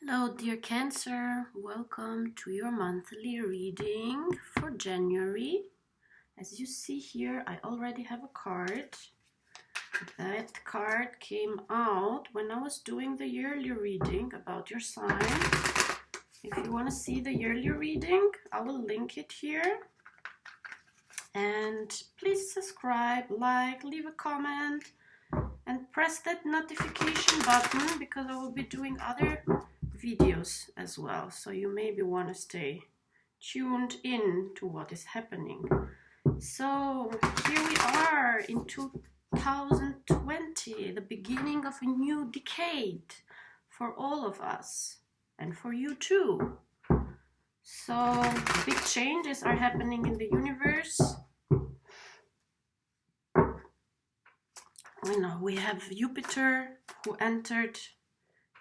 Hello, dear Cancer. Welcome to your monthly reading for January. As you see here, I already have a card. That card came out when I was doing the yearly reading about your sign. If you want to see the yearly reading, I will link it here. And please subscribe, like, leave a comment, and press that notification button because I will be doing other videos as well, so you maybe want to stay tuned in to what is happening. So here we are in 2020, the beginning of a new decade for all of us and for you too. So big changes are happening in the universe. We have Jupiter who entered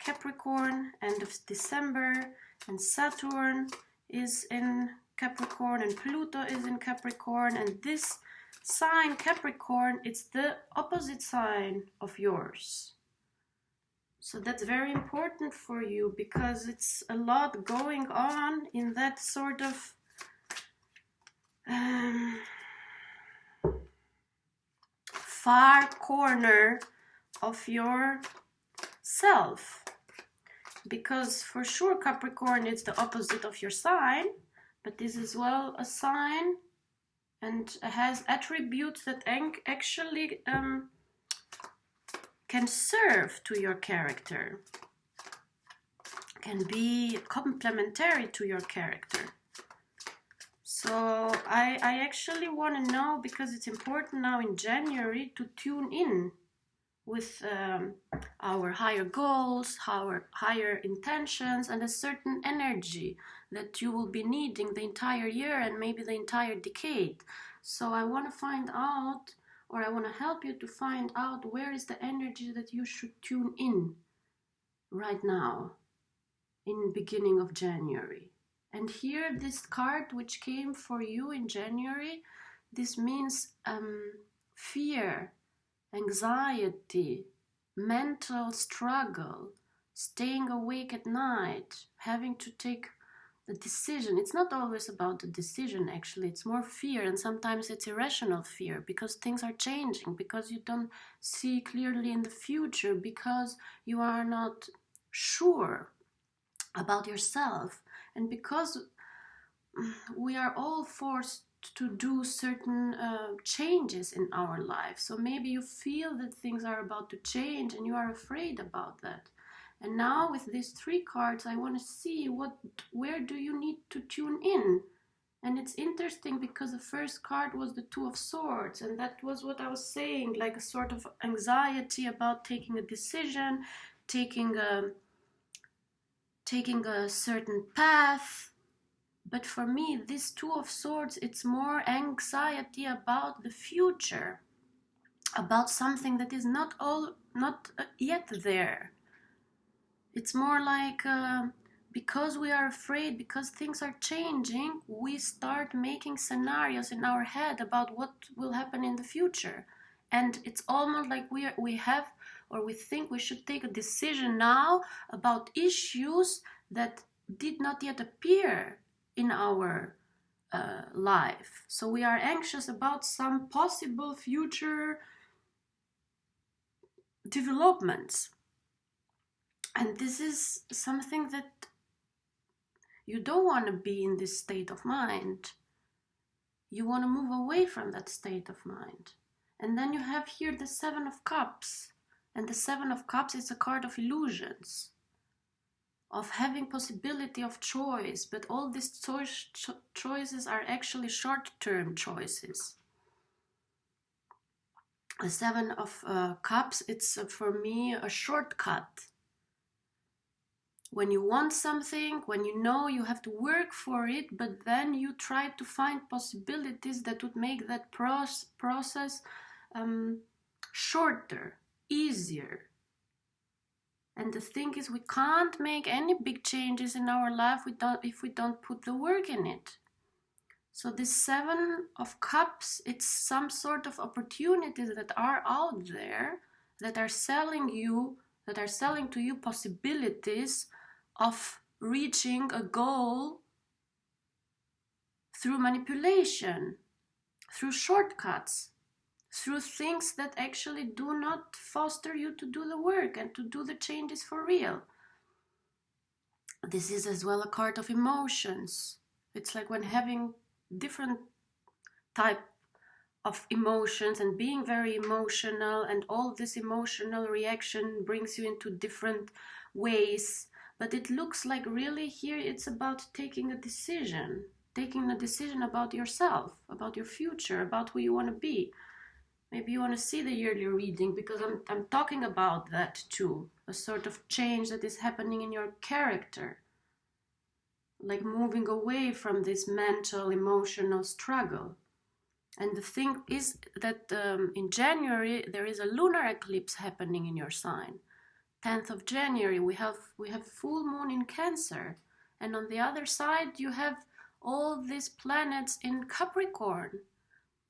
Capricorn end of December, and Saturn is in Capricorn, and Pluto is in Capricorn, and this sign Capricorn, it's the opposite sign of yours. So that's very important for you because it's a lot going on in that sort of far corner of your self, because for sure Capricorn is the opposite of your sign, but this is well a sign and has attributes that actually can serve to your character, can be complementary to your character. So I actually want to know, because it's important now in January to tune in with our higher goals, our higher intentions, and a certain energy that you will be needing the entire year and maybe the entire decade. So I want to find out, or I want to help you to find out, where is the energy that you should tune in right now in the beginning of January. And here, this card which came for you in January, this means fear, anxiety, mental struggle, staying awake at night, having to take a decision. It's not always about the decision, actually. It's more fear, and sometimes it's irrational fear because things are changing, because you don't see clearly in the future, because you are not sure about yourself, and because we are all forced to do certain changes in our life. So maybe you feel that things are about to change and you are afraid about that. And now with these three cards, I want to see where do you need to tune in. And it's interesting because the first card was the Two of Swords, and that was what I was saying, like a sort of anxiety about taking a decision, taking a certain path. But for me, this Two of Swords, it's more anxiety about the future, about something that is not yet there. It's more like because we are afraid, because things are changing, we start making scenarios in our head about what will happen in the future. And it's almost like we think we should take a decision now about issues that did not yet appear in our life. So we are anxious about some possible future developments. And this is something that you don't want to be in this state of mind. You want to move away from that state of mind. And then you have here the Seven of Cups. And the Seven of Cups is a card of illusions, of having possibility of choice, but all these choices are actually short-term choices. The Seven of Cups, it's for me a shortcut. When you want something, when you know you have to work for it, but then you try to find possibilities that would make that process shorter, easier. And the thing is, we can't make any big changes in our life if we don't put the work in it. So this Seven of Cups, it's some sort of opportunities that are out there, that are selling to you possibilities of reaching a goal through manipulation, through shortcuts, through things that actually do not foster you to do the work and to do the changes for real. This is as well a card of emotions. It's like when having different type of emotions and being very emotional, and all this emotional reaction brings you into different ways. But it looks like really here it's about taking a decision about yourself, about your future, about who you want to be. Maybe you want to see the yearly reading, because I'm talking about that too. A sort of change that is happening in your character. Like moving away from this mental, emotional struggle. And the thing is that in January, there is a lunar eclipse happening in your sign. 10th of January, we have full moon in Cancer. And on the other side, you have all these planets in Capricorn.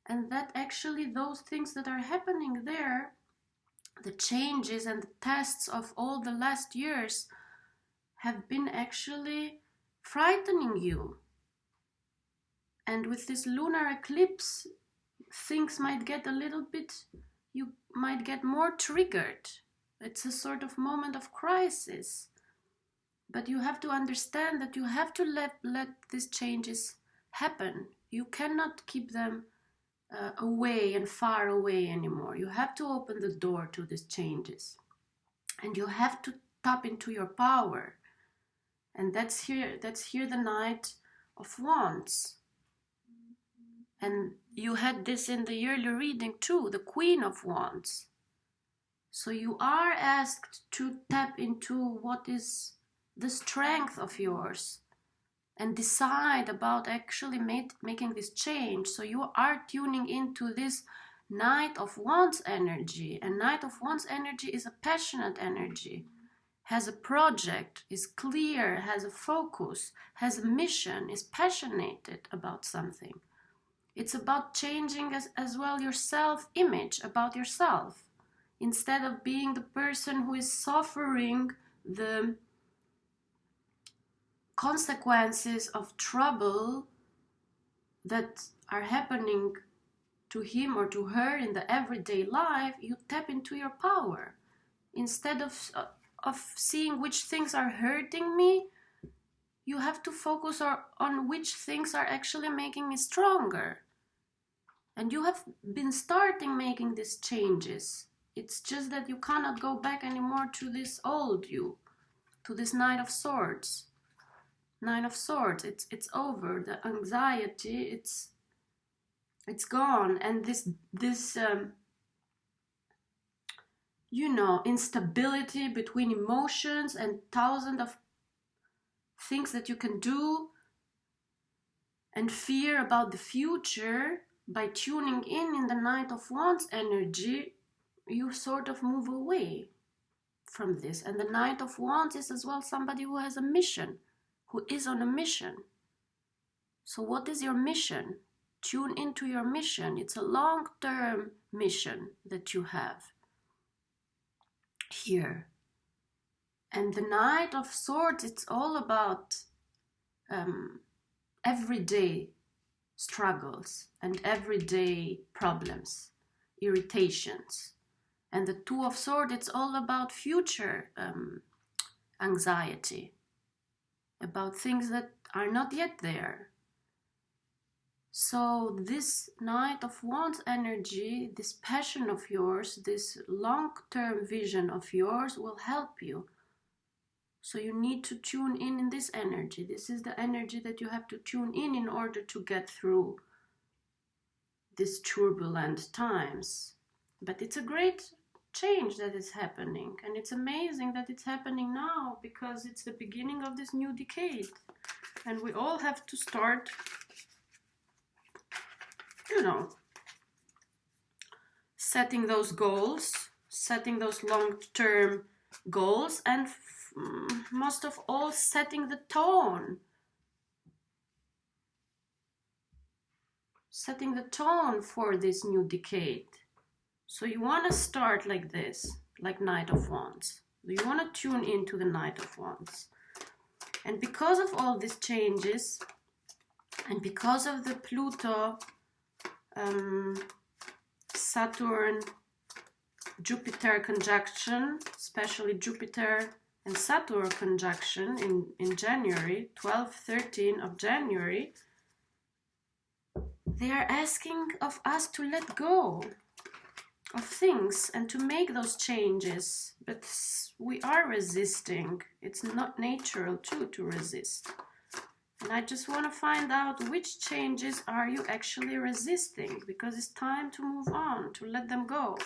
And that actually, those things that are happening there, the changes and the tests of all the last years, have been actually frightening you. And with this lunar eclipse, things might get a little bit, you might get more triggered. It's a sort of moment of crisis. But you have to understand that you have to let these changes happen. You cannot keep them away and far away anymore. You have to open the door to these changes. And you have to tap into your power. And that's here the Knight of Wands. And you had this in the yearly reading too, the Queen of Wands. So you are asked to tap into what is the strength of yours and decide about actually making this change. So you are tuning into this Knight of Wands energy. And Knight of Wands energy is a passionate energy, has a project, is clear, has a focus, has a mission, is passionate about something. It's about changing as well your self-image about yourself. Instead of being the person who is suffering the consequences of trouble that are happening to him or to her in the everyday life, you tap into your power. Instead of seeing which things are hurting me, you have to focus on which things are actually making me stronger. And you have been starting making these changes. It's just that you cannot go back anymore to this old you, to this Knight of Swords. Nine of Swords, it's over. The anxiety, it's gone. And this instability between emotions and thousands of things that you can do, and fear about the future, by tuning in the Knight of Wands energy, you sort of move away from this. And the Knight of Wands is as well somebody who has a mission, who is on a mission. So what is your mission? Tune into your mission. It's a long-term mission that you have here. And the Knight of Swords, it's all about everyday struggles and everyday problems, irritations. And the Two of Swords, it's all about future anxiety, about things that are not yet there. So this Knight of Wands energy, this passion of yours, this long-term vision of yours will help you. So you need to tune in this energy. This is the energy that you have to tune in order to get through these turbulent times. But it's a great change that is happening, and it's amazing that it's happening now, because it's the beginning of this new decade, and we all have to start, setting those goals, setting those long-term goals, and most of all, setting the tone. Setting the tone for this new decade. So you want to start like this, like Knight of Wands. You want to tune into the Knight of Wands. And because of all these changes, and because of the Pluto, Saturn, Jupiter conjunction, especially Jupiter and Saturn conjunction in January, 12, 13 of January, they are asking of us to let go of things and to make those changes, but we are resisting. It's not natural to resist. And I just want to find out which changes are you actually resisting, because it's time to move on, to let them go,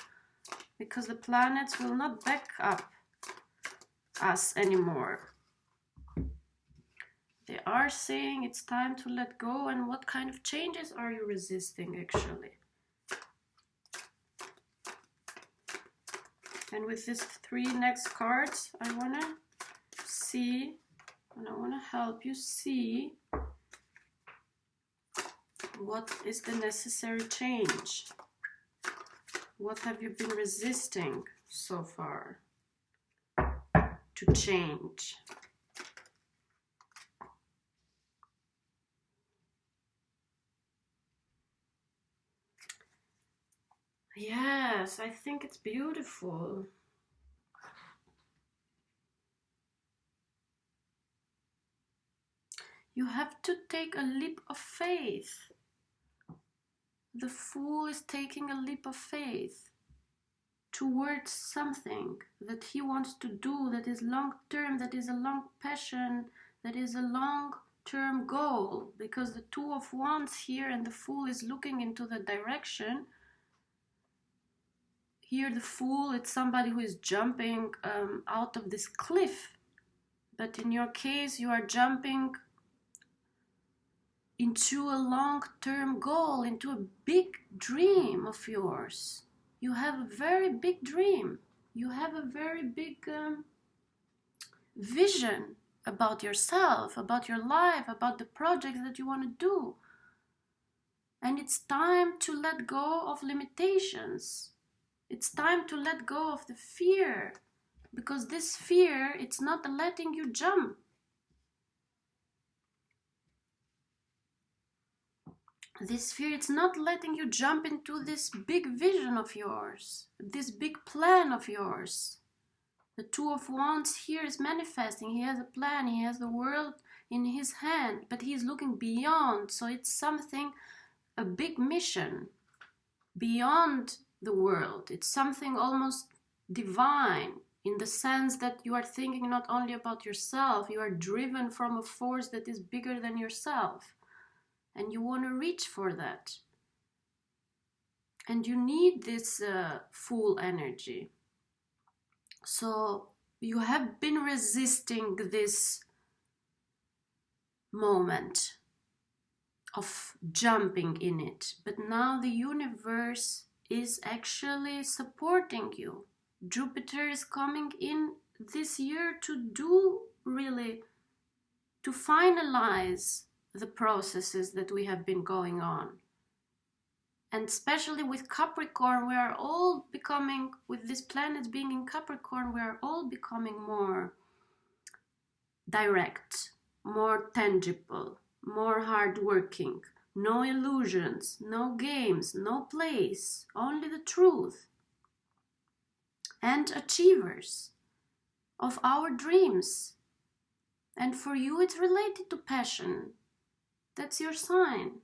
because the planets will not back up us anymore. They are saying it's time to let go. And what kind of changes are you resisting actually? And with these 3 next cards, I want to see, and I want to help you see what is the necessary change. What have you been resisting so far to change? Yes, I think it's beautiful. You have to take a leap of faith. The Fool is taking a leap of faith towards something that he wants to do, that is long term, that is a long passion, that is a long term goal, because the Two of Wands here and the Fool is looking into the direction. Here the Fool, it's somebody who is jumping out of this cliff, but in your case you are jumping into a long-term goal, into a big dream of yours. You have a very big dream. You have a very big vision about yourself, about your life, about the projects that you want to do. And it's time to let go of limitations. It's time to let go of the fear, because this fear, it's not letting you jump. This fear, it's not letting you jump into this big vision of yours, this big plan of yours. The Two of Wands here is manifesting. He has a plan, he has the world in his hand, but he's looking beyond. So it's something, a big mission beyond the world. It's something almost divine, in the sense that you are thinking not only about yourself, you are driven from a force that is bigger than yourself. And you want to reach for that. And you need this Fool energy. So you have been resisting this moment of jumping in it. But now the universe is actually supporting you. Jupiter is coming in this year to do really, to finalize the processes that we have been going on. And especially with Capricorn, we are all becoming, with these planets being in Capricorn, we are all becoming more direct, more tangible, more hardworking. No illusions, no games, no plays, only the truth. And achievers of our dreams. And for you, it's related to passion. That's your sign.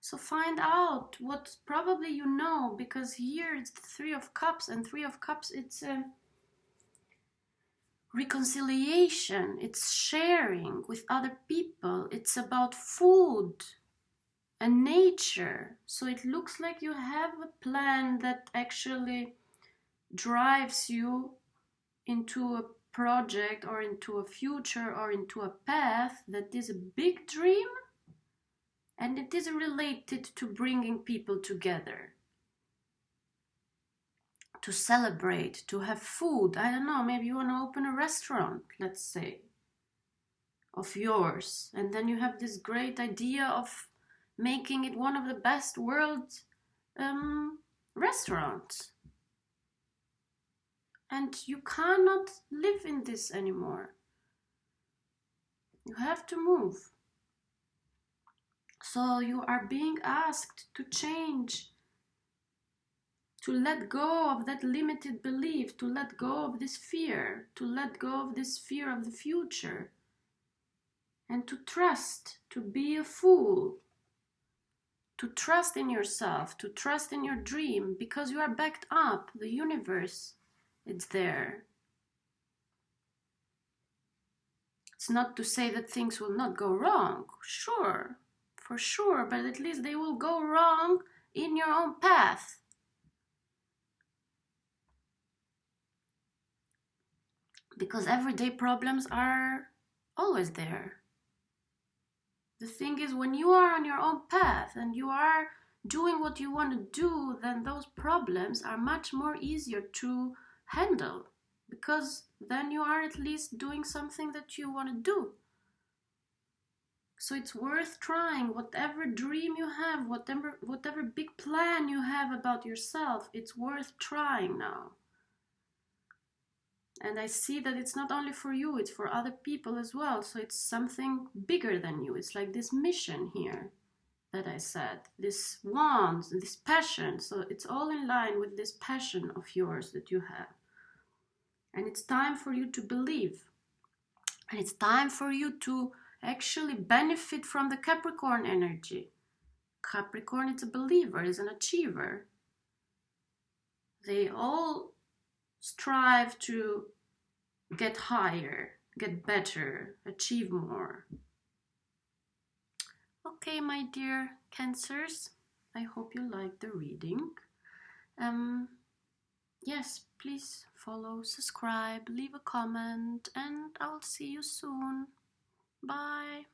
So find out what probably you know, because here it's the Three of Cups, and Three of Cups, it's a reconciliation, it's sharing with other people, it's about food and nature. So it looks like you have a plan that actually drives you into a project or into a future or into a path that is a big dream. And it is related to bringing people together, to celebrate, to have food. I don't know, maybe you want to open a restaurant, let's say, of yours. And then you have this great idea of making it one of the best world restaurants. And you cannot live in this anymore. You have to move. So you are being asked to change, to let go of that limited belief, to let go of this fear, to let go of this fear of the future, and to trust, to be a fool, to trust in yourself, to trust in your dream, because you are backed up. The universe, it's there. It's not to say that things will not go wrong, sure, for sure, but at least they will go wrong in your own path. Because everyday problems are always there. The thing is, when you are on your own path and you are doing what you want to do, then those problems are much more easier to handle, because then you are at least doing something that you want to do. So it's worth trying. Whatever dream you have, whatever big plan you have about yourself, it's worth trying now. And I see that it's not only for you, it's for other people as well. So it's something bigger than you. It's like this mission here that I said, this want, this passion. So it's all in line with this passion of yours that you have. And it's time for you to believe. And it's time for you to actually benefit from the Capricorn energy. Capricorn is a believer, is an achiever. They all strive to get higher, get better, achieve more. Okay, my dear Cancers, I hope you liked the reading. Yes, please follow, subscribe, leave a comment, and I'll see you soon. Bye.